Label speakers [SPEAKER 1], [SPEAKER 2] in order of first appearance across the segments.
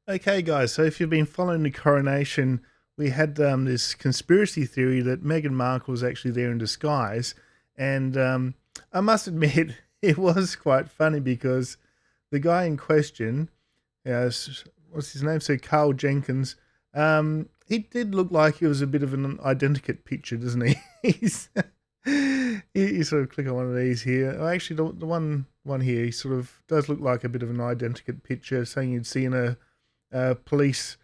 [SPEAKER 1] Okay, guys, so if you've been following the coronation, we had this conspiracy theory that Meghan Markle was actually there in disguise. And I must admit, it was quite funny because the guy in question, what's his name? Sir Karl Jenkins, he did look like he was a bit of an identikit picture, doesn't he? You sort of click on one of these here. Oh, actually, the one here, he sort of does look like a bit of an identikit picture, saying you'd see in a police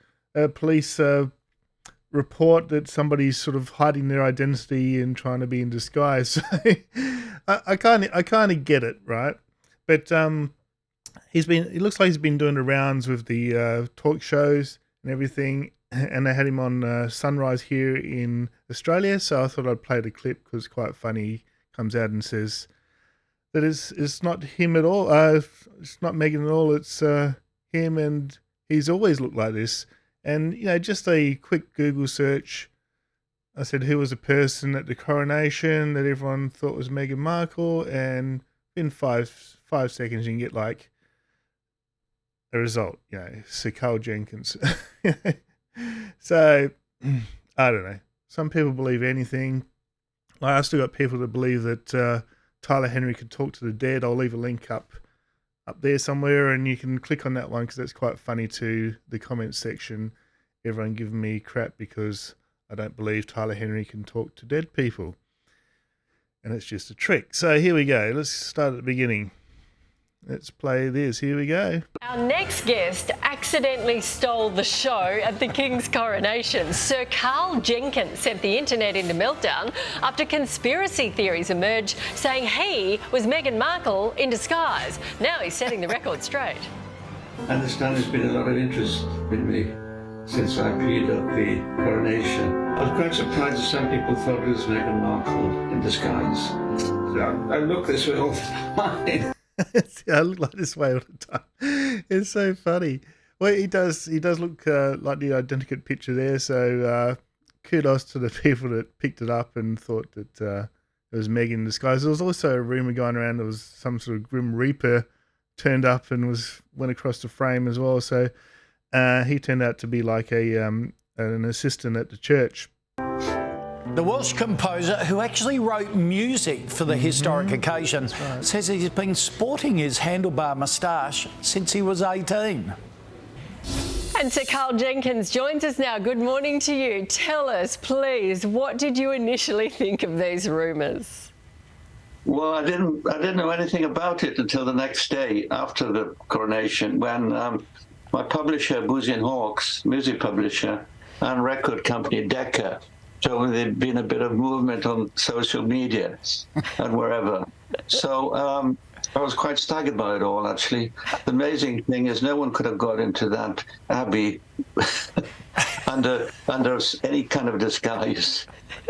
[SPEAKER 1] report that somebody's sort of hiding their identity and trying to be in disguise. So I kind of get it, right? But it looks like he's been doing the rounds with the talk shows and everything, and they had him on Sunrise here in Australia. So I thought I'd play the clip because it's quite funny. He comes out and says that it's not him at all. It's not Meghan at all. It's him, and he's always looked like this. And, just a quick Google search. I said, who was the person at the coronation that everyone thought was Meghan Markle? And in five seconds, you can get like a result. Sir Karl Jenkins. So, I don't know. Some people believe anything. I've still got people that believe that Tyler Henry could talk to the dead. I'll leave a link up there somewhere, and you can click on that one because that's quite funny too. The comment section, everyone giving me crap because I don't believe Tyler Henry can talk to dead people, and it's just a trick. So here we go. Let's start at the beginning. Let's play this. Here we go.
[SPEAKER 2] Our next guest accidentally stole the show at the King's coronation. Sir Karl Jenkins sent the internet into meltdown after conspiracy theories emerged saying he was Meghan Markle in disguise. Now he's setting the record straight.
[SPEAKER 3] I understand there's been a lot of interest in me since I appeared at the coronation. I was quite surprised that some people thought it was Meghan Markle in disguise. I look this way all the time.
[SPEAKER 1] I look like this way all the time. It's so funny. Well, he does look like the identical picture there. So kudos to the people that picked it up and thought that it was Meghan in disguise. There was also a rumor going around there was some sort of Grim Reaper turned up and went across the frame as well. So he turned out to be like an assistant at the church.
[SPEAKER 4] The Welsh composer, who actually wrote music for the historic occasion, says he's been sporting his handlebar moustache since he was 18.
[SPEAKER 2] And Sir Karl Jenkins joins us now. Good morning to you. Tell us, please, what did you initially think of these rumours?
[SPEAKER 3] Well, I didn't know anything about it until the next day after the coronation, when my publisher, Boozy and Hawkes, music publisher, and record company Decca, told me there'd been a bit of movement on social media and wherever. So I was quite staggered by it all, actually. The amazing thing is no one could have got into that abbey under any kind of disguise.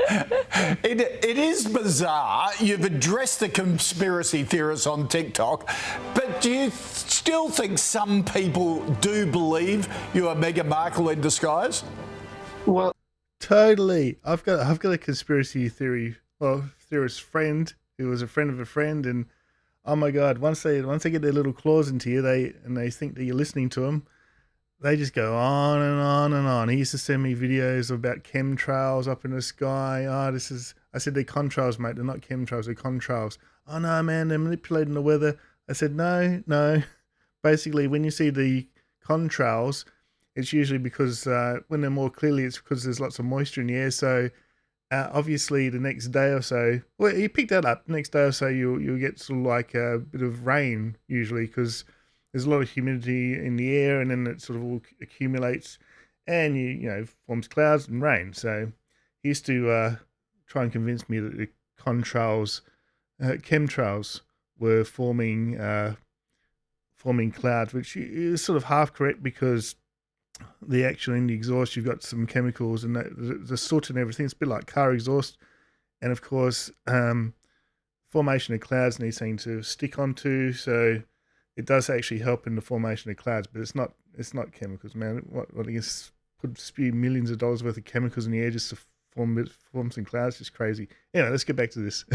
[SPEAKER 4] It is bizarre. You've addressed the conspiracy theorists on TikTok, but do you still think some people do believe you are Meghan Markle in disguise?
[SPEAKER 3] Well,
[SPEAKER 1] totally. I've got a conspiracy theorist friend who was a friend of a friend, and oh my God, once they get their little claws into you, they think that you're listening to them, they just go on and on and on. He used to send me videos about chemtrails up in the sky. I said, they're contrails, mate. They're not chemtrails, they're contrails. Oh no, man, they're manipulating the weather. I said, no. Basically, when you see the contrails, it's usually because when they're more clearly, it's because there's lots of moisture in the air. So obviously the next day or so, well, you pick that up. The next day or so, you'll get sort of like a bit of rain usually because there's a lot of humidity in the air, and then it sort of all accumulates, and you forms clouds and rain. So he used to try and convince me that the chemtrails were forming clouds, which is sort of half correct because in the exhaust you've got some chemicals and the soot and everything. It's a bit like car exhaust, and of course formation of clouds needs something to stick onto, so it does actually help in the formation of clouds, but it's not chemicals, man. What I guess could spew millions of dollars worth of chemicals in the air just to form some clouds. Just crazy. Anyway, let's get back to this.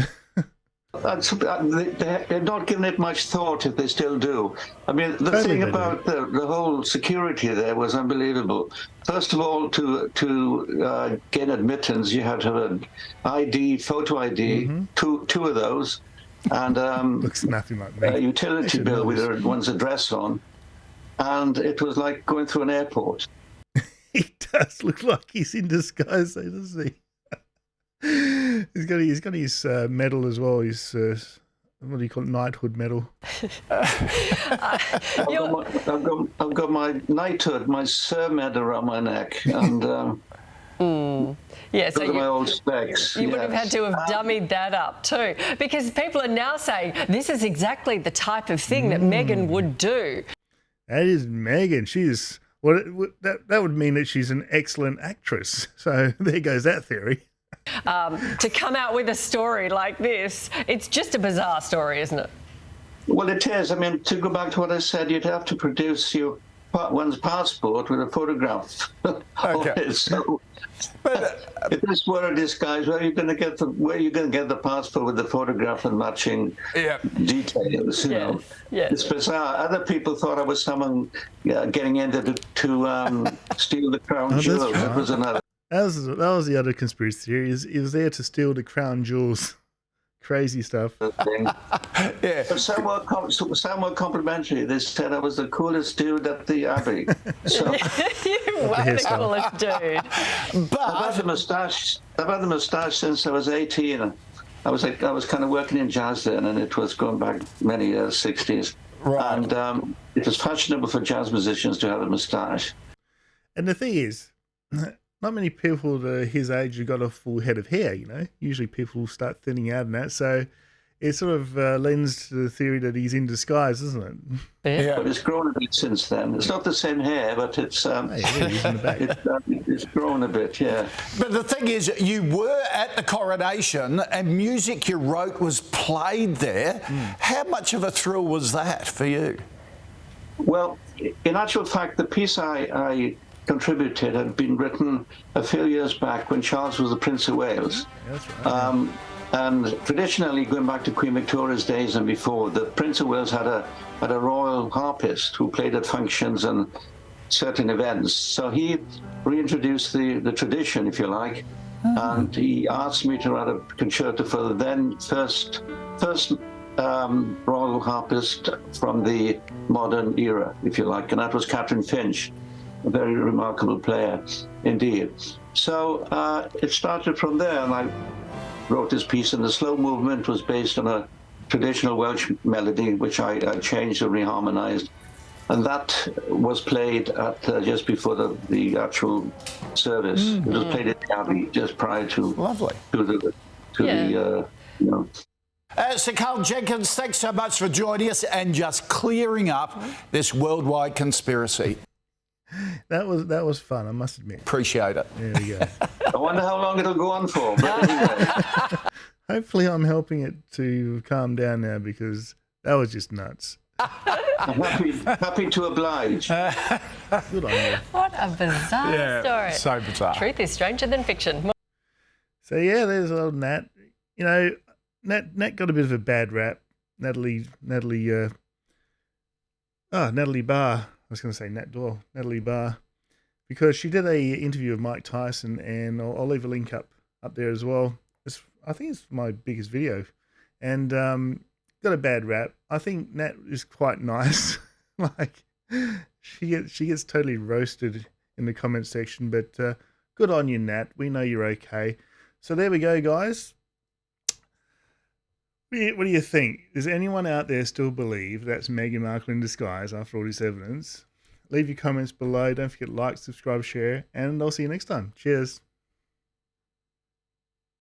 [SPEAKER 3] They're not giving it much thought if they still do. I mean, the
[SPEAKER 1] Totally
[SPEAKER 3] thing
[SPEAKER 1] they do.
[SPEAKER 3] about the whole security there was unbelievable. First of all, to gain admittance, you had to have an ID, photo ID, two of those, and
[SPEAKER 1] Looks nothing like me.
[SPEAKER 3] a utility
[SPEAKER 1] should
[SPEAKER 3] bill
[SPEAKER 1] know
[SPEAKER 3] with
[SPEAKER 1] this.
[SPEAKER 3] one's address on, and it was like going through an airport.
[SPEAKER 1] He does look like he's in disguise, though, doesn't he? He's got his medal as well. His what do you call it? Knighthood medal.
[SPEAKER 3] I've got my knighthood, my Sir medal around my neck, and
[SPEAKER 2] Yeah, so
[SPEAKER 3] those are my
[SPEAKER 2] you,
[SPEAKER 3] old specs.
[SPEAKER 2] you would have
[SPEAKER 3] yes.
[SPEAKER 2] had to have dummied that up too, because people are now saying this is exactly the type of thing that Meghan would do.
[SPEAKER 1] That is Meghan. She's that would mean that she's an excellent actress. So there goes that theory.
[SPEAKER 2] To come out with a story like this, it's just a bizarre story, isn't it?
[SPEAKER 3] Well, it is. I mean, to go back to what I said, you'd have to produce one's passport with a photograph.
[SPEAKER 4] Okay.
[SPEAKER 3] So, if this were a disguise, where are you going to get the passport with the photograph and matching details? You know,
[SPEAKER 2] yes.
[SPEAKER 3] it's bizarre. Other people thought I was someone getting in to steal the crown
[SPEAKER 1] that's
[SPEAKER 3] jewels.
[SPEAKER 1] right.
[SPEAKER 3] That was another.
[SPEAKER 1] That was the other conspiracy theory. He was there to steal the crown jewels. Crazy stuff.
[SPEAKER 3] Thing.
[SPEAKER 4] Yeah.
[SPEAKER 3] But somewhat complimentary. They said I was the coolest dude at the Abbey. So
[SPEAKER 2] You were the
[SPEAKER 1] hairstyle.
[SPEAKER 2] coolest dude.
[SPEAKER 3] I've had the moustache since I was 18. I was kind of working in jazz then, and it was going back many years, 60s.
[SPEAKER 4] Right.
[SPEAKER 3] And it was fashionable for jazz musicians to have a moustache.
[SPEAKER 1] And the thing is, not many people his age have got a full head of hair, you know. Usually people start thinning out and that. So it sort of lends to the theory that he's in disguise, isn't it?
[SPEAKER 3] But it's grown a bit since then. It's not the same hair, but it's
[SPEAKER 1] Hey, there he is in the back.
[SPEAKER 3] it's grown a bit, yeah.
[SPEAKER 4] But the thing is, you were at the coronation and music you wrote was played there. How much of a thrill was that for you?
[SPEAKER 3] Well, in actual fact, the piece I contributed had been written a few years back when Charles was the Prince of Wales.
[SPEAKER 1] Yeah, that's right.
[SPEAKER 3] And traditionally, going back to Queen Victoria's days and before, the Prince of Wales had a royal harpist who played at functions and certain events. So he reintroduced the tradition, if you like, and he asked me to write a concerto for the then first royal harpist from the modern era, if you like, and that was Catherine Finch, a very remarkable player indeed. So it started from there, and I wrote this piece, and the slow movement was based on a traditional Welsh melody, which I changed and reharmonized. And that was played at just before the actual service. It was played at the Abbey just prior to
[SPEAKER 4] Lovely. Sir Karl Jenkins, thanks so much for joining us and just clearing up this worldwide conspiracy.
[SPEAKER 1] That was fun, I must admit.
[SPEAKER 4] Appreciate it.
[SPEAKER 1] There we go.
[SPEAKER 3] I wonder how long it'll go on for. But anyway.
[SPEAKER 1] Hopefully I'm helping it to calm down now, because that was just nuts.
[SPEAKER 3] I'm happy to oblige.
[SPEAKER 1] Good on you.
[SPEAKER 2] What a bizarre story.
[SPEAKER 4] So bizarre.
[SPEAKER 2] Truth is stranger than fiction.
[SPEAKER 1] So yeah, there's old Nat. You know, Nat got a bit of a bad rap. Natalie Barr. I was going to say Nat Doyle. Natalie Barr, because she did a interview with Mike Tyson, and I'll leave a link up there as well. I think it's my biggest video, and got a bad rap. I think Nat is quite nice. Like she gets totally roasted in the comment section, but good on you, Nat. We know you're okay. So there we go, guys. What do you think? Does anyone out there still believe that's Meghan Markle in disguise after all this evidence? Leave your comments below. Don't forget to like, subscribe, share, and I'll see you next time. Cheers.